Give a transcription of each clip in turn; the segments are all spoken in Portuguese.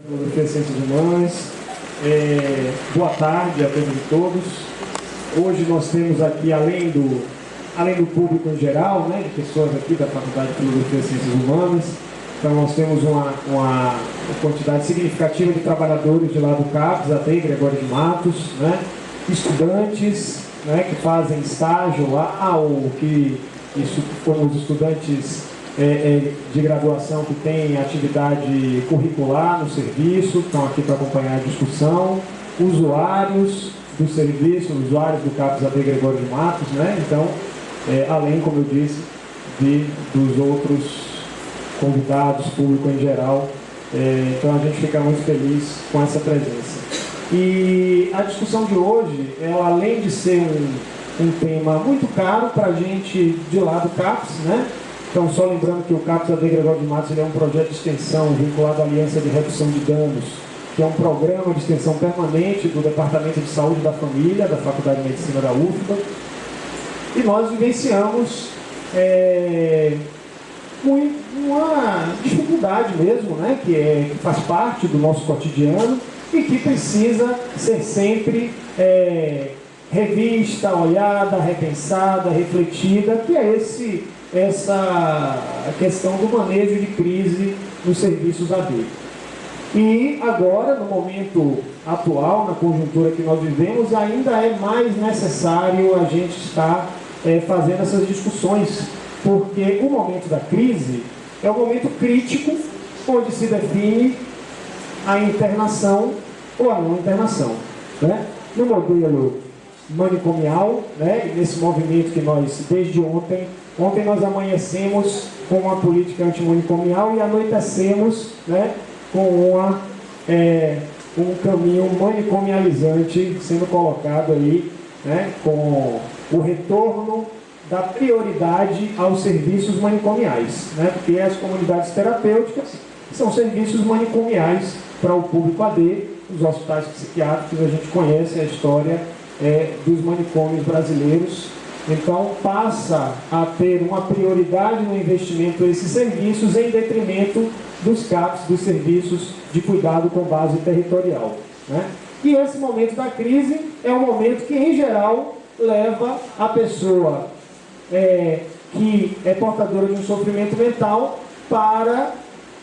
Filosofia Ciências Humanas. Boa tarde a todos e todos. Hoje nós temos aqui, além do público em geral, né, de pessoas aqui da Faculdade de Filosofia e Ciências Humanas, então nós temos uma quantidade significativa de trabalhadores de lá do CAPES, AD Gregório de Matos, né, estudantes, né, que fazem estágio lá, ou que isso foram os estudantes de graduação que têm atividade curricular no serviço, estão aqui para acompanhar a discussão, usuários do serviço, usuários do CAPES AD Gregório de Matos, né? Então, além, como eu disse, dos outros convidados, público em geral, então a gente fica muito feliz com essa presença. E a discussão de hoje, ela, além de ser um tema muito caro para a gente de lá do CAPES, né? Então, só lembrando que o CAPES AD Gregório de Matos ele é um projeto de extensão vinculado à Aliança de Redução de Danos, que é um programa de extensão permanente do Departamento de Saúde da Família, da Faculdade de Medicina da UFBA. E nós vivenciamos uma dificuldade mesmo, né, que faz parte do nosso cotidiano e que precisa ser sempre revista, olhada, repensada, refletida, que é essa questão do manejo de crise nos serviços AD. E agora, no momento atual, na conjuntura que nós vivemos, ainda é mais necessário a gente estar fazendo essas discussões, porque o momento da crise é um momento crítico, onde se define a internação ou a não internação, né? No modelo manicomial, né? E nesse movimento que nós, desde ontem nós amanhecemos com uma política antimanicomial e anoitecemos, né, com um caminho manicomializante sendo colocado aí, né, com o retorno da prioridade aos serviços manicomiais, né, porque as comunidades terapêuticas são serviços manicomiais para o público AD, os hospitais psiquiátricos, a gente conhece a história dos manicômios brasileiros. Então, passa a ter uma prioridade no investimento nesses serviços em detrimento dos CAPs, dos serviços de cuidado com base territorial, né? E esse momento da crise é um momento que, em geral, leva a pessoa que é portadora de um sofrimento mental para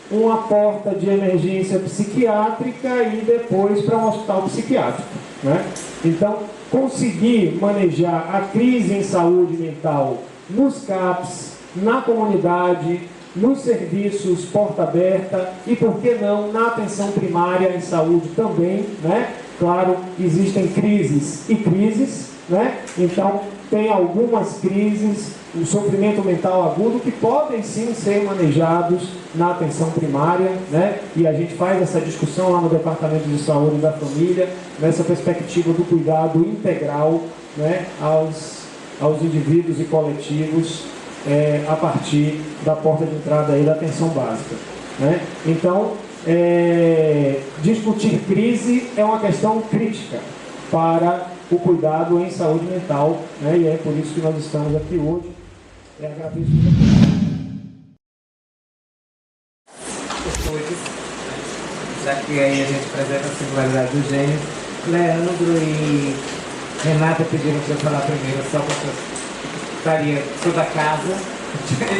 uma porta de emergência psiquiátrica e depois para um hospital psiquiátrico, né? Então, conseguir manejar a crise em saúde mental nos CAPs, na comunidade, nos serviços porta aberta e, por que não, na atenção primária em saúde também, né? Claro, existem crises e crises, né? Então, tem algumas crises, o sofrimento mental agudo, que podem sim ser manejados na atenção primária, né? E a gente faz essa discussão lá no Departamento de Saúde da Família, nessa perspectiva do cuidado integral, né, aos indivíduos e coletivos, a partir da porta de entrada aí da atenção básica, né? Então, discutir crise é uma questão crítica para o cuidado em saúde mental, né? E é por isso que nós estamos aqui hoje. Agradeço já que aí a gente apresenta a singularidade do gênio. Leandro e Renata pediram para eu falar primeiro, só porque eu sou da casa,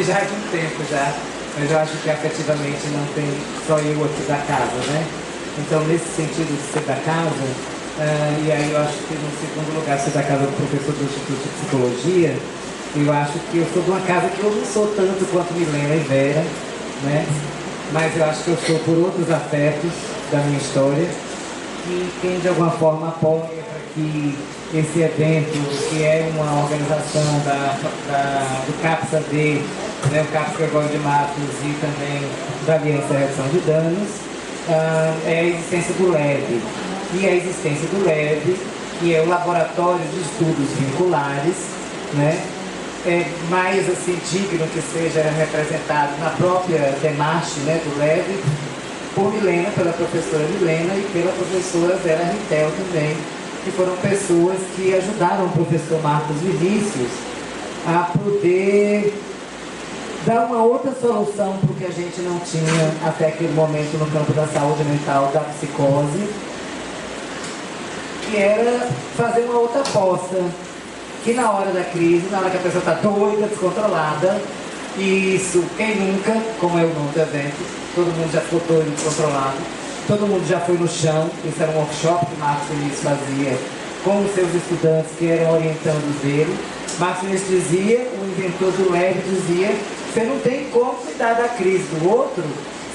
já de um tempo já, mas eu acho que afetivamente não tem só eu aqui da casa, né? Então, nesse sentido de ser da casa, e aí eu acho que no segundo lugar ser da casa do professor do Instituto de Psicologia, eu acho que eu sou de uma casa que eu não sou tanto quanto Milena e Vera, né? Mas eu acho que eu sou por outros afetos da minha história, e quem de alguma forma apoia para que esse evento, que é uma organização do CAPES AD, né, o CAPES Gregório de Matos e também da Aliança de Redução de Danos, é a existência do LEB. E a existência do LEB, que é o Laboratório de Estudos Vinculares, né, mais assim, digno que seja representado na própria demarche, né, do LEB, por Milena, pela professora Milena e pela professora Vera Ritel também, que foram pessoas que ajudaram o professor Marcos Vinícius a poder dá uma outra solução para o que a gente não tinha até aquele momento no campo da saúde mental, da psicose, que era fazer uma outra aposta, que na hora da crise, na hora que a pessoa está doida, descontrolada, e isso, quem nunca, como eu nunca, evento, todo mundo já ficou doido, descontrolado, todo mundo já foi no chão, isso era um workshop que Marcos Vinícius fazia com os seus estudantes que eram orientandos dele. Marcos Vinícius dizia, o inventor do leve dizia, você não tem como cuidar da crise do outro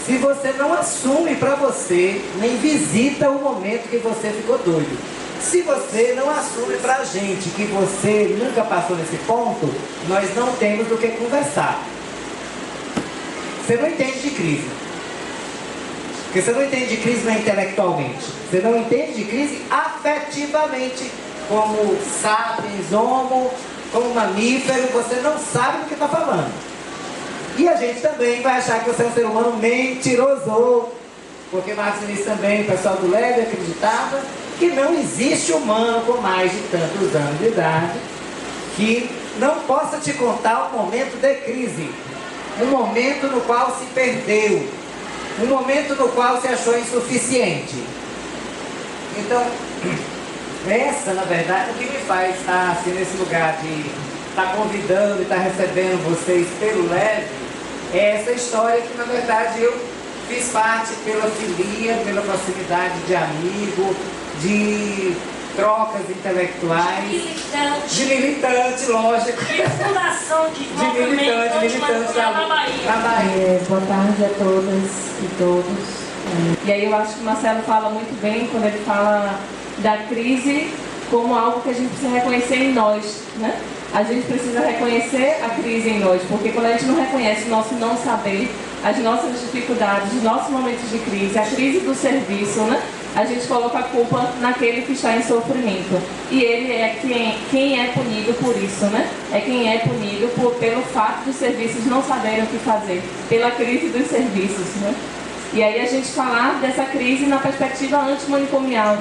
se você não assume para você, nem visita o momento que você ficou doido. Se você não assume para a gente que você nunca passou nesse ponto, nós não temos do que conversar. Você não entende de crise. Porque você não entende de crise não intelectualmente. Você não entende de crise afetivamente. Como sapiens, homo, como mamífero, você não sabe do que está falando. E a gente também vai achar que você é um ser humano mentiroso. Porque Marcos Vinícius também, o pessoal do Leve, acreditava que não existe humano com mais de tantos anos de idade que não possa te contar um momento de crise, um momento no qual se perdeu, um momento no qual se achou insuficiente. Então, essa, na verdade, o que me faz estar assim, nesse lugar de estar convidando e estar recebendo vocês pelo Leve, é essa história que, na verdade, eu fiz parte pela filia, pela proximidade de amigo, de trocas intelectuais, de militante, lógico. De fundação de militante na Bahia. Boa tarde a todas e todos. E aí eu acho que o Marcelo fala muito bem quando ele fala da crise como algo que a gente precisa reconhecer em nós, né? A gente precisa reconhecer a crise em nós, porque quando a gente não reconhece o nosso não saber, as nossas dificuldades, os nossos momentos de crise, a crise do serviço, né? A gente coloca a culpa naquele que está em sofrimento. E ele é quem é punido por isso, né? É quem é punido pelo fato dos serviços não saberem o que fazer, pela crise dos serviços, né? E aí a gente falar dessa crise na perspectiva antimanicomial.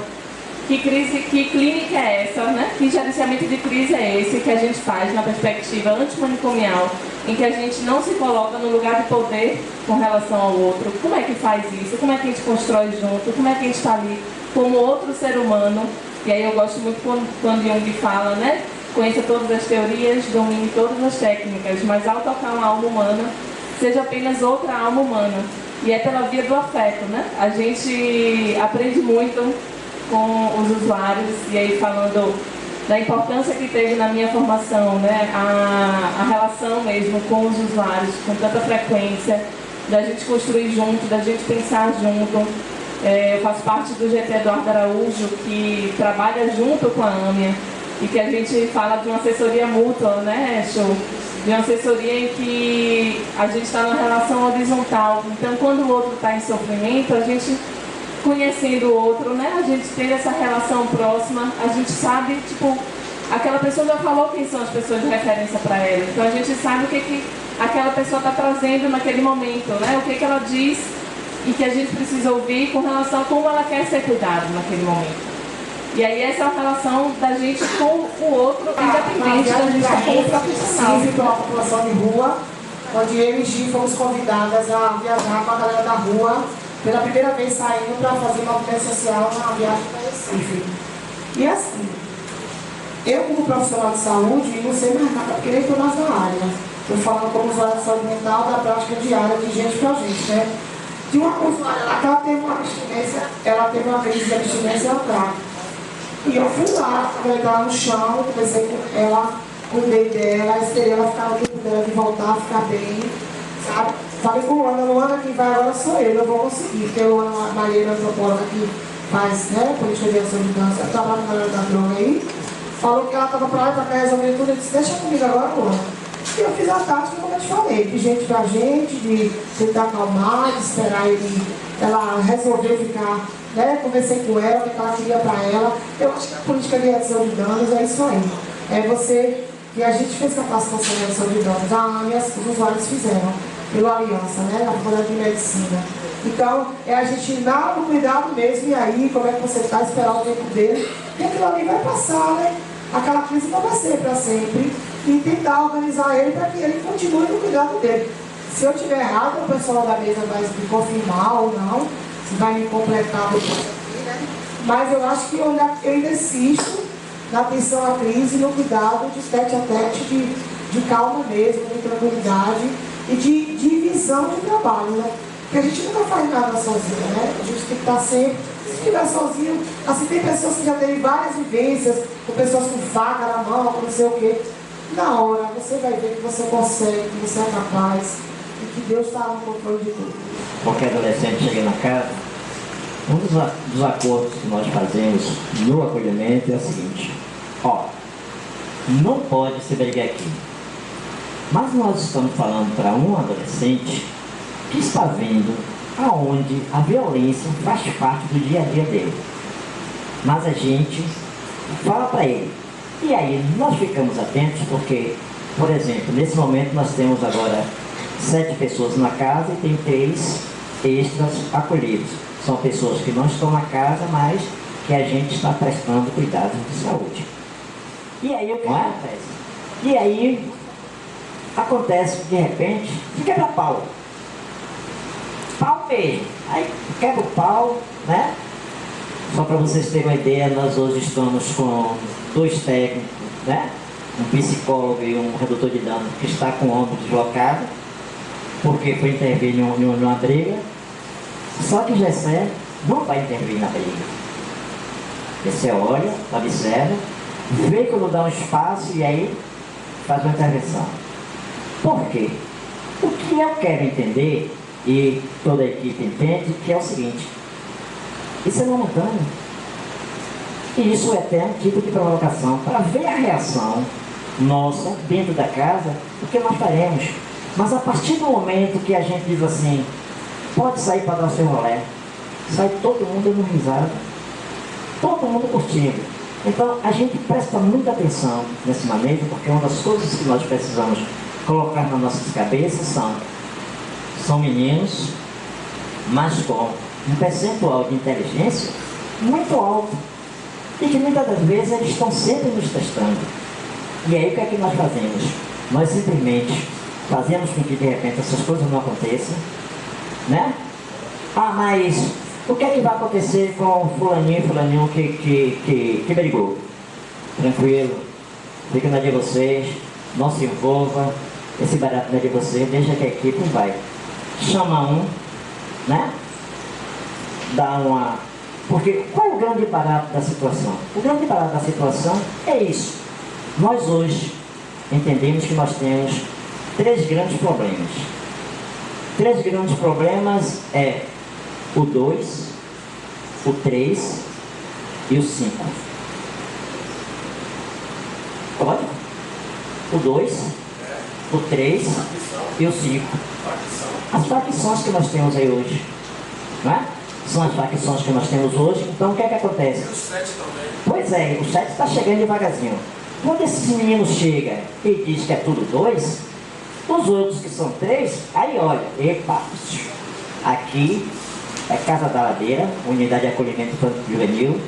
Que clínica é essa, né? Que gerenciamento de crise é esse que a gente faz na perspectiva antimanicomial, em que a gente não se coloca no lugar de poder com relação ao outro? Como é que faz isso? Como é que a gente constrói junto? Como é que a gente está ali como outro ser humano? E aí eu gosto muito quando Jung fala, né? Conheça todas as teorias, domine todas as técnicas, mas ao tocar uma alma humana, seja apenas outra alma humana. E é pela via do afeto, né? A gente aprende muito com os usuários, e aí falando da importância que teve na minha formação, né, a relação mesmo com os usuários, com tanta frequência, da gente construir junto, da gente pensar junto. Eu faço parte do GT Eduardo Araújo, que trabalha junto com a AMIA, e que a gente fala de uma assessoria mútua, né, Show? De uma assessoria em que a gente está numa relação horizontal. Então, quando o outro está em sofrimento, a gente conhecendo o outro, né? A gente tem essa relação próxima, a gente sabe, tipo, aquela pessoa já falou quem são as pessoas de referência para ela, então a gente sabe o que aquela pessoa está trazendo naquele momento, né? O que ela diz e que a gente precisa ouvir com relação a como ela quer ser cuidada naquele momento. E aí essa é a relação da gente com o outro, independente da gente estar como profissional. Sim, pela população de rua, onde eu e Gi fomos convidadas a viajar com a galera da rua, pela primeira vez saindo para fazer uma movimento social na viagem para Recife. E assim, eu como profissional de saúde, não sei mais nada, porque nem estou nessa área. Estou falando como usuária de saúde mental da prática diária de gente para gente, né? De uma usuária lá que ela teve uma abstinência, ela teve uma crise de abstinência ao crack. E eu fui lá, coloquei ela no chão, conversei com ela, cuidei dela, esperei ela ficar no tempo dela de voltar a ficar bem, sabe? Falei com Luana, quem vai agora sou eu vou conseguir, porque Luana Maria, antropóloga que faz, né, política de ação de dança, trabalha na área da droga aí, falou que ela estava para lá e para cá resolvendo tudo, eu disse, deixa comigo agora, Luana. E eu fiz a tática, como eu te falei, de gente pra gente, de tentar acalmar, de esperar ela resolver ficar, né, conversei com ela, o que ela queria para ela. Eu acho que a política de redução de danos é isso aí. É você, que a gente fez capacitação de redução de danos, a AME, os usuários fizeram, pela aliança, né, na Faculdade de Medicina. Então, é a gente dar o cuidado mesmo, e aí, como é que você está, esperar o tempo dele, e aquilo ali vai passar, né? Aquela crise não vai ser para sempre, e tentar organizar ele para que ele continue no cuidado dele. Se eu tiver errado, o pessoal da mesa vai me confirmar ou não, se vai me completar depois aqui, né? Mas eu acho que eu ainda insisto na atenção à crise, no cuidado de tete a tete, de calma mesmo, de tranquilidade e de visão de trabalho, né? Porque a gente nunca faz nada sozinho, né? A gente tem que estar sempre, se estiver sozinho, assim, tem pessoas que já têm várias vivências, com pessoas com faca na mão, com não sei o quê. Na hora, você vai ver que você consegue, que você é capaz e que Deus está no controle de tudo. Qualquer adolescente chega na casa, um dos acordos que nós fazemos no acolhimento é o seguinte: ó, não pode se brigar aqui, mas nós estamos falando para um adolescente que está vendo aonde a violência faz parte do dia a dia dele, mas a gente fala para ele. E aí nós ficamos atentos porque, por exemplo, nesse momento nós temos agora 7 pessoas na casa e tem 3 extras acolhidos. São pessoas que não estão na casa, mas que a gente está prestando cuidados de saúde. E aí o que acontece? E aí acontece que de repente fica para pau. Pau mesmo. Aí quebra o pau, né? Só para vocês terem uma ideia, nós hoje estamos com 2 técnicos, né? Um psicólogo e um redutor de dano que está com o ombro deslocado, porque foi intervir numa briga. Só que Gessé não vai intervir na briga. Gessé olha, observa, vê quando dá um espaço e aí faz uma intervenção. Por quê? O que eu quero entender, e toda a equipe entende, que é o seguinte: isso é momentâneo. E isso é até um tipo de provocação para ver a reação nossa dentro da casa, o que nós faremos. Mas a partir do momento que a gente diz assim, pode sair para dar seu rolê, sai todo mundo dando risada, todo mundo curtindo. Então a gente presta muita atenção nesse manejo, porque uma das coisas que nós precisamos colocar nas nossas cabeças são meninos, mas com um percentual de inteligência muito alto, e que muitas das vezes eles estão sempre nos testando. E aí o que é que nós fazemos? Nós simplesmente fazemos com que de repente essas coisas não aconteçam, né? Ah, mas o que é que vai acontecer com fulaninho que brigou? Tranquilo, fica na de vocês, não se envolva, esse barato não é de vocês, deixa que a equipe vai. Chama um, né? Dá uma... Porque qual é o grande barato da situação? O grande barato da situação é isso. Nós hoje entendemos que nós temos 3 grandes problemas. 3 grandes problemas é o 2, o 3 e o 5. Pode? O 2, o 3 e o 5. As facções que nós temos aí hoje, não é? São as facções que nós temos hoje. Então o que é que acontece? E o 7 também. Pois é, o 7 está chegando devagarzinho. Quando esses meninos chegam e diz que é tudo 2, os outros que são 3, aí olha, epa, aqui é Casa da Ladeira, Unidade de Acolhimento Infantil Juvenil.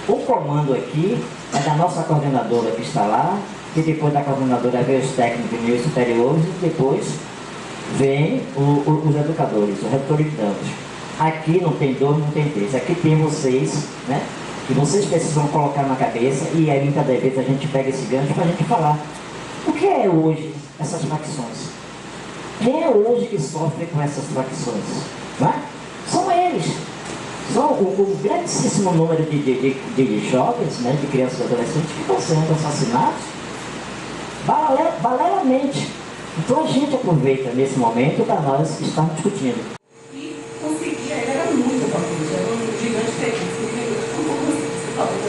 O comando aqui é da nossa coordenadora que está lá, e depois da coordenadora vem os técnicos de nível superiores, e depois vem os educadores, os representantes. Aqui não tem 2, não tem 3, aqui tem vocês, né? Que vocês precisam colocar na cabeça, e aí cada vez a gente pega esse gancho para a gente falar. O que é hoje essas facções? Quem é hoje que sofre com essas facções? Não é? São eles. São o grandíssimo número de jovens, né, de crianças e adolescentes que estão sendo assassinados paralelamente. Então a gente aproveita nesse momento para nós estarmos discutindo. E conseguia, ele era muito potente, era um gigante técnico.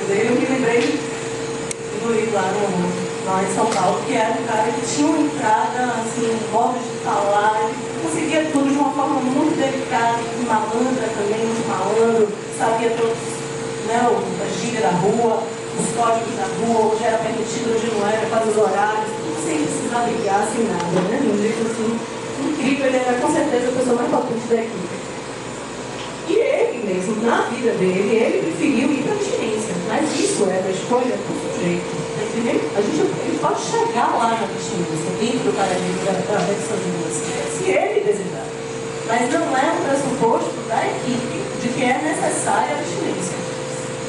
Eu me lembrei do livro lá em São Paulo, que era um cara que tinha uma entrada, assim, um modo de falar, ele conseguia tudo de uma forma muito delicada, malandra também, muito malandro, sabia todos, né, as gírias da rua, os códigos da rua, onde era permitido, onde não era, quais os horários, sem precisar brigar, sem nada, né? Um livro assim, incrível, ele era com certeza a pessoa mais potente da equipe. E ele mesmo, na vida dele, ele preferiu ir para a gerência, mas isso era a escolha do sujeito. Ele pode chegar lá na abstinência, dentro do paradigma da redução de velocidade, se ele desejar. Mas não é um pressuposto da equipe de que é necessária a abstinência.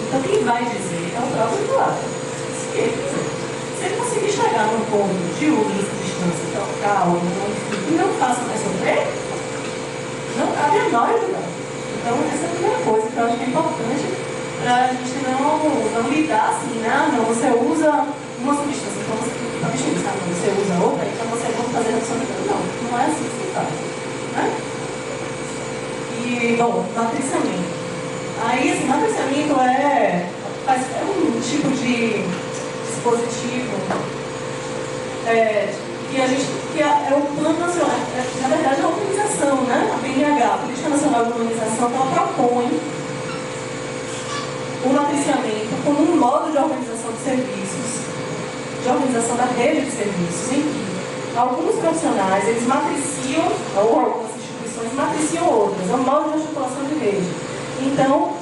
Então, quem vai dizer é o próprio usuário. Se ele quiser. Se ele conseguir chegar num ponto de uso de substância, trocar, e não faça mais sofrer, não cabe a nós julgar. Então, essa é a primeira coisa que eu acho que é importante para a gente não lidar assim, né? Não, você usa uma substância, então você tem que abstinência, sabe? Você usa outra, então você pode fazer redução de dano. Não é assim que se faz. Né? E, bom, matriciamento. Aí, assim, matriciamento é um tipo de dispositivo que é o Plano Nacional, na verdade é a organização, né? A PNH, a Política Nacional de Organização, ela propõe o matriciamento como um modo de organização de serviços, de organização da rede de serviços, em que alguns profissionais, eles matriciam, ou algumas instituições matriciam outras, é um modo de articulação de rede. Então,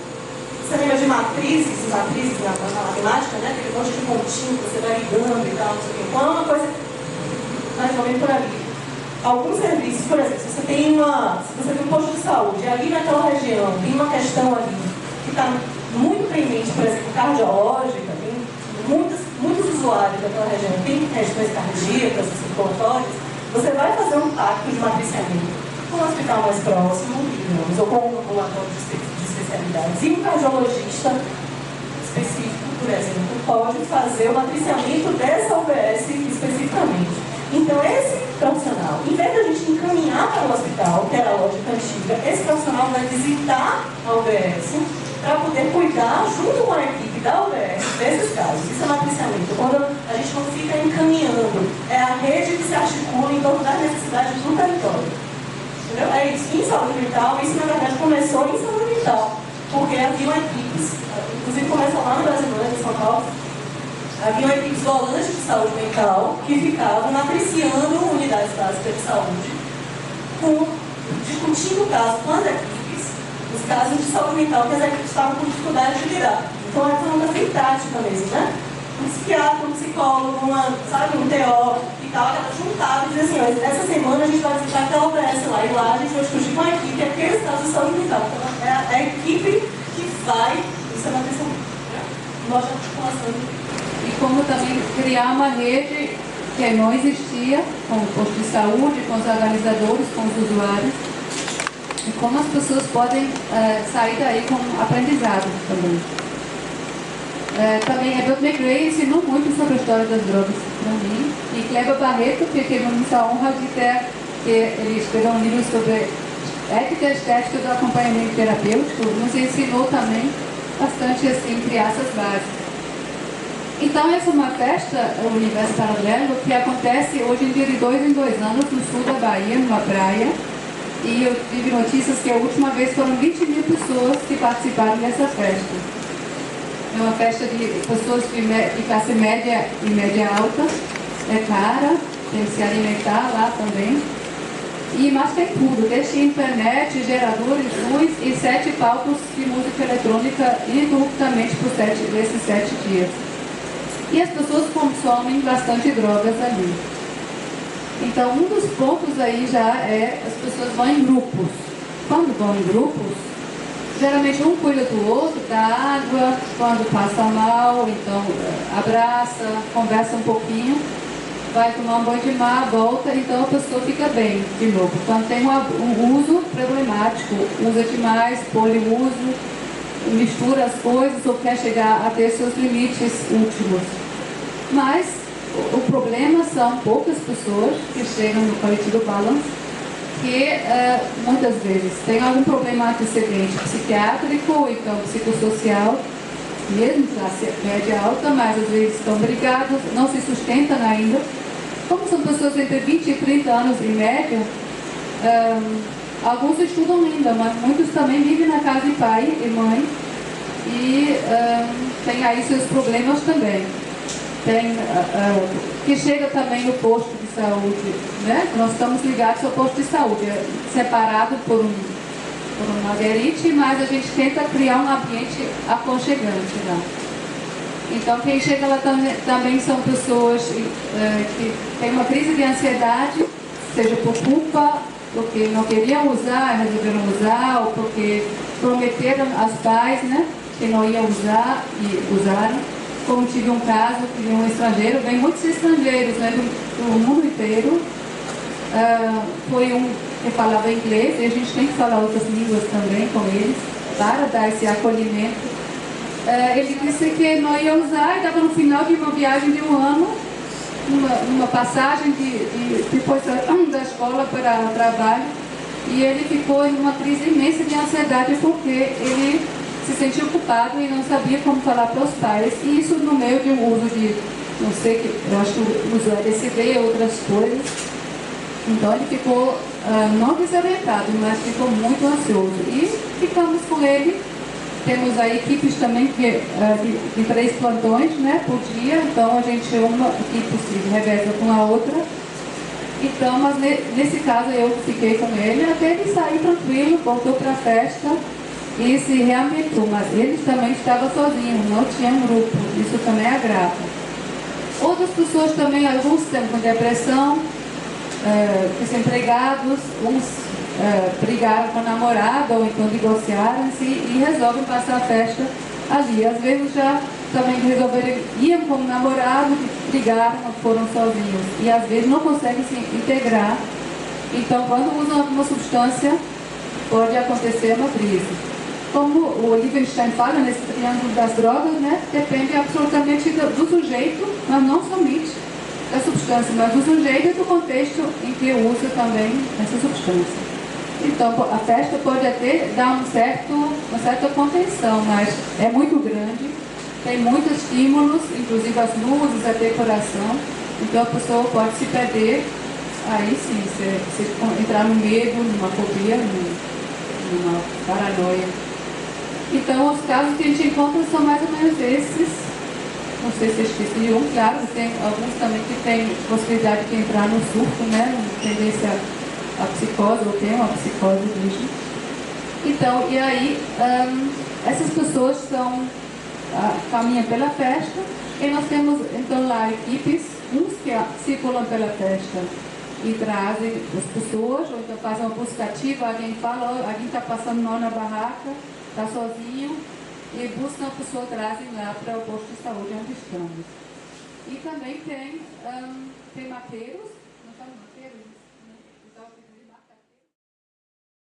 você lembra de matrizes na matemática, né? Aquele monte de pontinho que você vai ligando e tal, não sei o quê. Então, é uma coisa mais ou menos por ali. Alguns serviços, por exemplo, se você tem um posto de saúde, e ali naquela região tem uma questão ali que está muito premente, por exemplo, cardiológica, tem muitos usuários daquela região, tem questões cardíacas, circulatórias, você vai fazer um pacto de matriciamento com um hospital mais próximo, digamos, ou com um ambulatório de especialidades. E um cardiologista específico, por exemplo, pode fazer o matriciamento dessa UBS especificamente. Então, esse profissional, em vez de a gente encaminhar para o hospital, que era a lógica antiga, esse profissional vai visitar a UBS para poder cuidar, junto com a equipe da UBS, desses casos. Isso é matriciamento. Quando a gente não fica encaminhando, é a rede que se articula em torno das necessidades do território. Entendeu? É isso. Em saúde mental, isso na verdade começou em saúde mental, porque haviam equipes, inclusive começou lá no Brasilândia, em São Paulo, haviam equipes volantes de saúde mental que ficavam matriciando unidades básicas de saúde, discutindo o caso com as equipes, os casos de saúde mental que as equipes estavam com dificuldade de lidar. Então é uma coisa bem prática mesmo, né? Um psiquiatra, um psicólogo, um TO e tal, ela juntava e dizia assim, essa semana a gente vai visitar aquela UBS lá, e lá a gente vai discutir com a equipe aqueles casos de saúde mental. Então é a equipe que vai, isso é matriciamento, mostra a articulação. E como também criar uma rede que não existia, com o posto de saúde, com os organizadores, com os usuários, e como as pessoas podem sair daí com aprendizado também. Também Herbert McRae ensinou muito sobre a história das drogas para mim, e Kleber Barreto, que teve muita honra de ter, que ele escreveu um livro sobre ética e estética do acompanhamento terapêutico, nos ensinou também bastante assim, criar essas bases. Então, essa é uma festa, o Universo Paralelo, que acontece hoje em dia de 2 em 2 anos no sul da Bahia, numa praia. E eu tive notícias que a última vez foram 20 mil pessoas que participaram dessa festa. É uma festa de pessoas de classe média e média alta, é cara, tem que se alimentar lá também. Mas tem tudo, desde internet, geradores, luz e 7 palcos de música eletrônica ininterruptamente por esses 7 dias. E as pessoas consomem bastante drogas ali. Então, um dos pontos aí já é as pessoas vão em grupos. Quando vão em grupos, geralmente um cuida do outro, dá água, quando passa mal, então abraça, conversa um pouquinho, vai tomar um banho de mar, volta, então a pessoa fica bem de novo. Quando tem um uso problemático, usa demais, poliuso, mistura as coisas ou quer chegar a ter seus limites últimos. Mas o problema são poucas pessoas que chegam no coletivo Balance que muitas vezes tem algum problema antecedente psiquiátrico, então psicossocial, mesmo classe média alta, mas às vezes estão brigados, não se sustentam ainda. Como são pessoas entre 20 e 30 anos em média, alguns estudam ainda, mas muitos também vivem na casa de pai e mãe e tem aí seus problemas também. Tem, que chega também no posto de saúde, né? Nós estamos ligados ao posto de saúde, separado por uma guerite, mas a gente tenta criar um ambiente aconchegante lá. Então, quem chega lá também são pessoas que têm uma crise de ansiedade, seja por culpa, porque não queriam usar, resolveram usar, ou porque prometeram aos pais, né, que não iam usar e usaram. Como tive um caso de um estrangeiro, vem muitos estrangeiros, né, do mundo inteiro. Foi um que falava inglês, e a gente tem que falar outras línguas também com eles, para dar esse acolhimento. Ele disse que não ia usar e estava no final de uma viagem de um ano, uma passagem depois da escola para o trabalho, e ele ficou em uma crise imensa de ansiedade porque ele se sentiu culpado e não sabia como falar para os pais, e isso no meio de um uso de, não sei, eu acho que usou LSD e outras coisas. Então ele ficou não desorientado, mas ficou muito ansioso, e ficamos com ele. Temos aí equipes também de 3 plantões, né, por dia, então a gente uma equipe se reveza com a outra. Então, mas nesse caso eu fiquei com ele até ele sair tranquilo, voltou para a festa e se reambientou, mas ele também estava sozinho, não tinha um grupo, isso também agrava. Outras pessoas também, alguns têm com depressão, desempregados, uns brigaram com a namorada ou então divorciaram-se e resolvem passar a festa ali. Às vezes já também resolveram, iam como namorado, brigaram, foram sozinhos e às vezes não conseguem se integrar. Então, quando usam alguma substância, pode acontecer uma crise. Como o Liebenstein fala nesse triângulo das drogas, né, depende absolutamente do sujeito, mas não somente da substância, mas do sujeito e do contexto em que usa também essa substância. Então, a festa pode até dar uma certa contenção, mas é muito grande, tem muitos estímulos, inclusive as luzes, a decoração, então a pessoa pode se perder, aí sim, se entrar no medo, numa fobia, numa paranoia. Então, os casos que a gente encontra são mais ou menos esses. Não sei se eu esqueci de um, claro, tem alguns também que têm possibilidade de entrar no surto, né, tendência a psicose, ou tem uma psicose mesmo. Então, e aí, essas pessoas caminham pela festa, e nós temos, então, lá equipes, uns que circulam pela festa e trazem as pessoas, ou então fazem uma busca ativa, alguém fala, alguém está passando mal na barraca, está sozinho, e buscam a pessoa, trazem lá para o posto de saúde onde estamos. E também tem maqueiros,